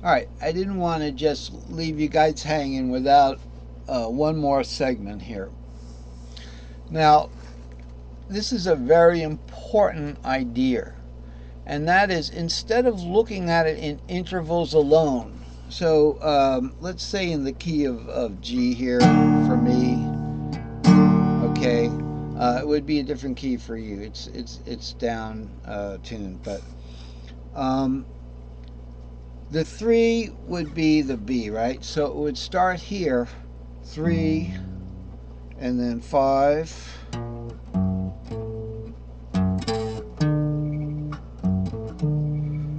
Alright, I didn't want to just leave you guys hanging without one more segment here. Now, this is a very important idea, and that is, instead of looking at it in intervals alone, so let's say in the key of G here for me, okay, it would be a different key for you. It's down tuned, but the 3 would be the B, right? So it would start here, 3, and then 5.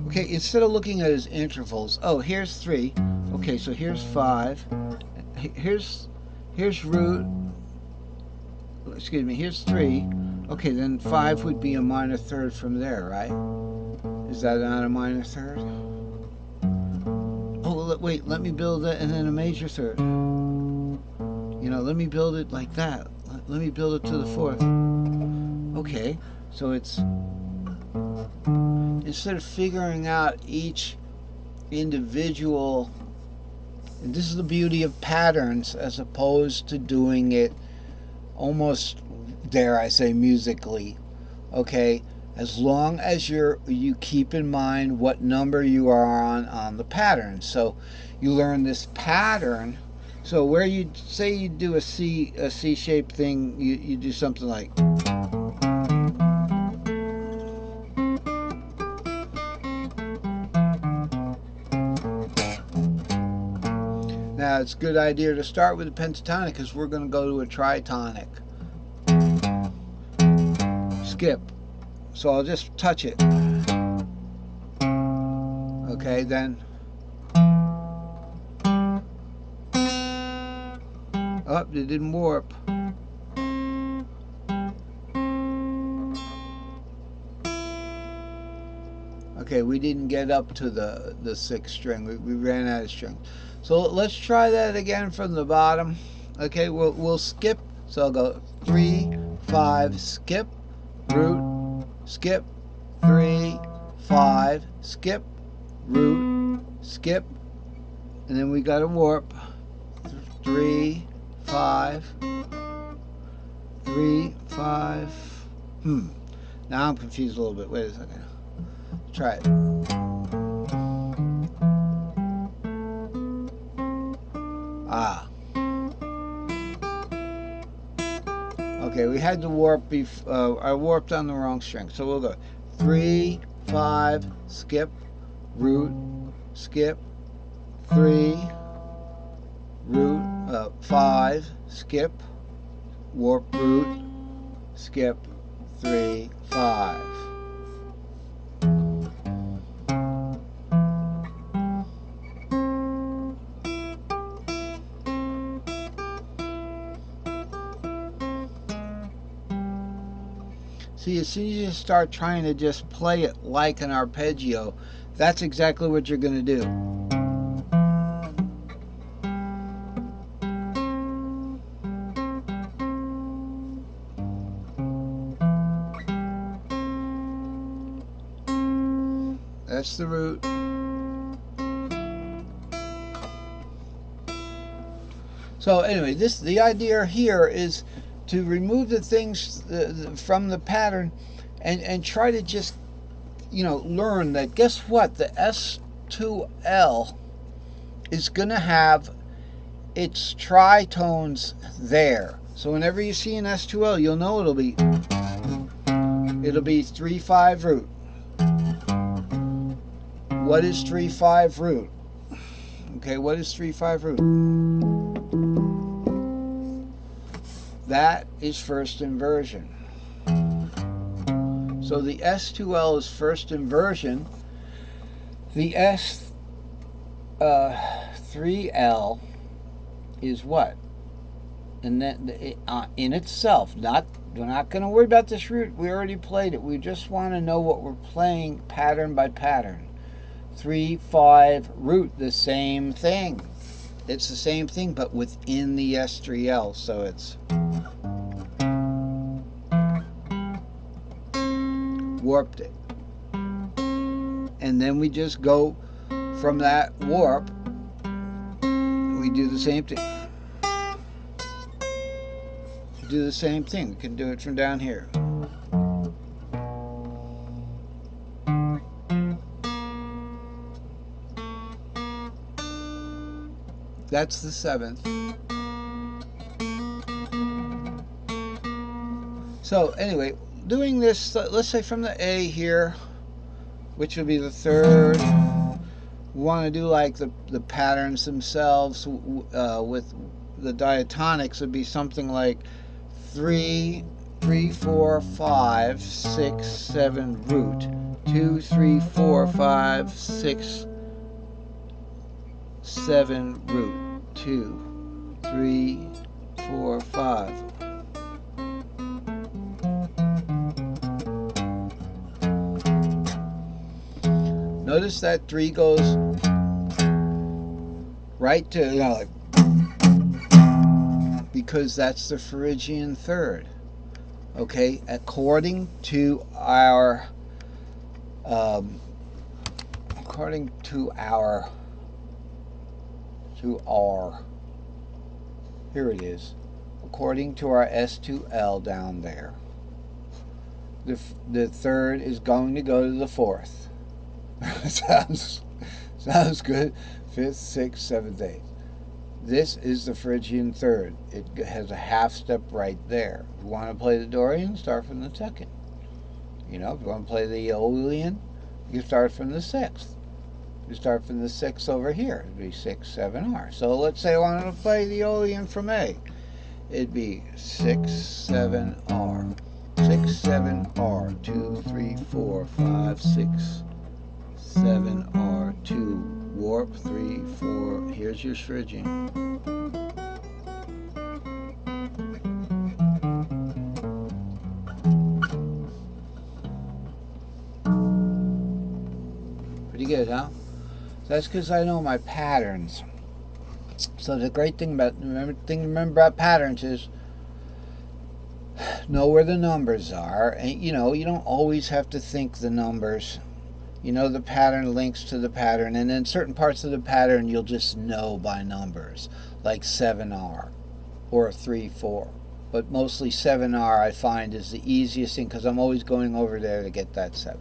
Okay, instead of looking at his intervals, oh, here's 3. Okay, so here's 5. Here's root. Excuse me, here's 3. Okay, then 5 would be a minor third from there, right? Is that not a minor third? Oh, wait, let me build it and then a major third. You know, let me build it like that. Let me build it to the 4th. Okay, so it's, instead of figuring out each individual, and this is the beauty of patterns as opposed to doing it almost, dare I say, musically. Okay, as long as you keep in mind what number you are on the pattern. So you learn this pattern. So where you say you do a C-shaped thing, you do something like. Now it's a good idea to start with a pentatonic because we're going to go to a tritonic. Skip. So I'll just touch it. Okay, then. Oh, it didn't warp. Okay, we didn't get up to the 6th string. We ran out of strings. So let's try that again from the bottom. Okay, we'll skip. So I'll go 3, 5, skip, root, skip, 3, 5, skip, root, skip, and then we got a warp. 3, 5, 3, 5. Now I'm confused a little bit. Wait a second. Try it. Ah. Okay, we had to warp. I warped on the wrong string. So we'll go 3, 5, skip, root, skip, 3, root, 5, skip, warp, root, skip, 3, 5. See, as soon as you start trying to just play it like an arpeggio, that's exactly what you're going to do. That's the root. So anyway, the idea here is to remove the things from the pattern and try to just, learn that, guess what, the S2L is going to have its tritones there. So whenever you see an S2L, you'll know it'll be 3-5 root. What is 3-5 root? Okay, what is 3-5 root? That is first inversion. So the S2L is first inversion. The S3L is what? And then in itself, we're not going to worry about this root. We already played it. We just want to know what we're playing pattern by pattern. 3-5 root, the same thing. It's the same thing, but within the S3L. So it's warped it. And then we just go from that warp, we do the same thing. Do the same thing. We can do it from down here. That's the 7th. So anyway, doing this, let's say from the A here, which would be the 3rd. We want to do like the patterns themselves with the diatonics would be something like 3, 3, 4, 5, 6, 7 root, 2, 3, 4, 5, 6, 7 root, 2, 3, 4, 5. Notice that 3 goes right to, like, because that's the Phrygian 3rd. Okay, according to our here it is. According to our S2L down there, the 3rd is going to go to the 4th. sounds good. 5th, 6th, 7th, 8th. This is the Phrygian 3rd. It has a half step right there. If you want to play the Dorian, start from the 2nd. You know, if you want to play the Aeolian, you start from the 6th. You start from the 6th over here. It'd be 6, 7 R. So let's say I wanted to play the Aeolian from A. It'd be 6, 7 R. 6, 7 R. 2, 3, 4, 5, 6, 7 R. 2. Warp, 3, 4. Here's your Phrygian. Pretty good, huh? That's because I know my patterns. So the great thing about remember about patterns is know where the numbers are, and you know you don't always have to think the numbers. You know the pattern links to the pattern, and then certain parts of the pattern you'll just know by numbers, like 7R or 3/4. But mostly 7R I find is the easiest thing because I'm always going over there to get that 7.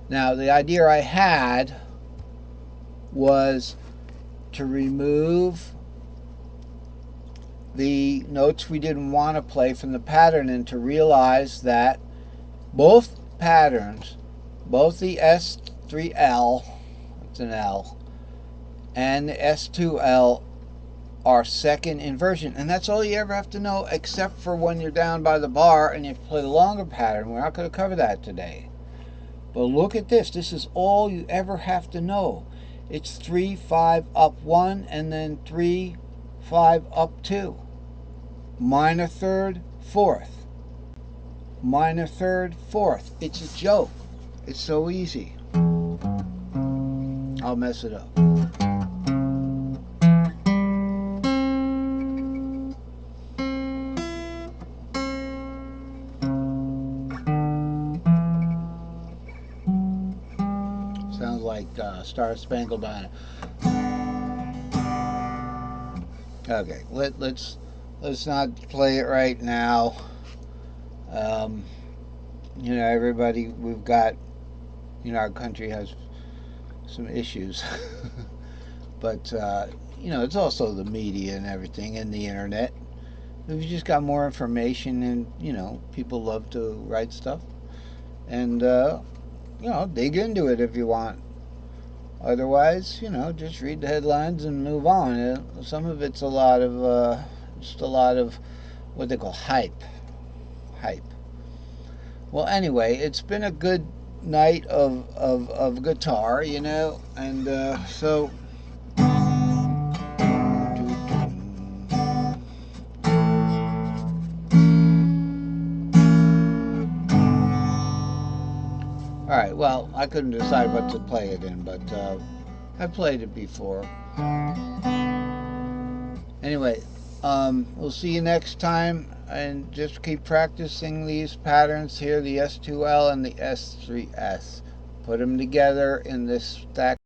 Now the idea I had was to remove the notes we didn't want to play from the pattern and to realize that both patterns, both the S3L, it's an L, and the S2L are 2nd inversion. And that's all you ever have to know, except for when you're down by the bar and you have to play the longer pattern. We're not going to cover that today. But look at this. This is all you ever have to know. It's 3, 5, up 1, and then 3, 5, up 2. Minor 3rd, 4th. Minor 3rd, 4th. It's a joke. It's so easy. I'll mess it up. Sounds like Star Spangled Banner. Okay, let's not play it right now. You know, everybody, we've got, you know, our country has some issues. But, you know, it's also the media and everything and the internet. We've just got more information and, you know, people love to write stuff. And, you know, dig into it if you want. Otherwise, you know, just read the headlines and move on. Some of it's a lot of, just a lot of what they call hype. Well, anyway, it's been a good night of guitar, you know, and so alright, well, I couldn't decide what to play it in, but I played it before. Anyway, we'll see you next time, and just keep practicing these patterns here, the S2L and the S3S. Put them together in this stack.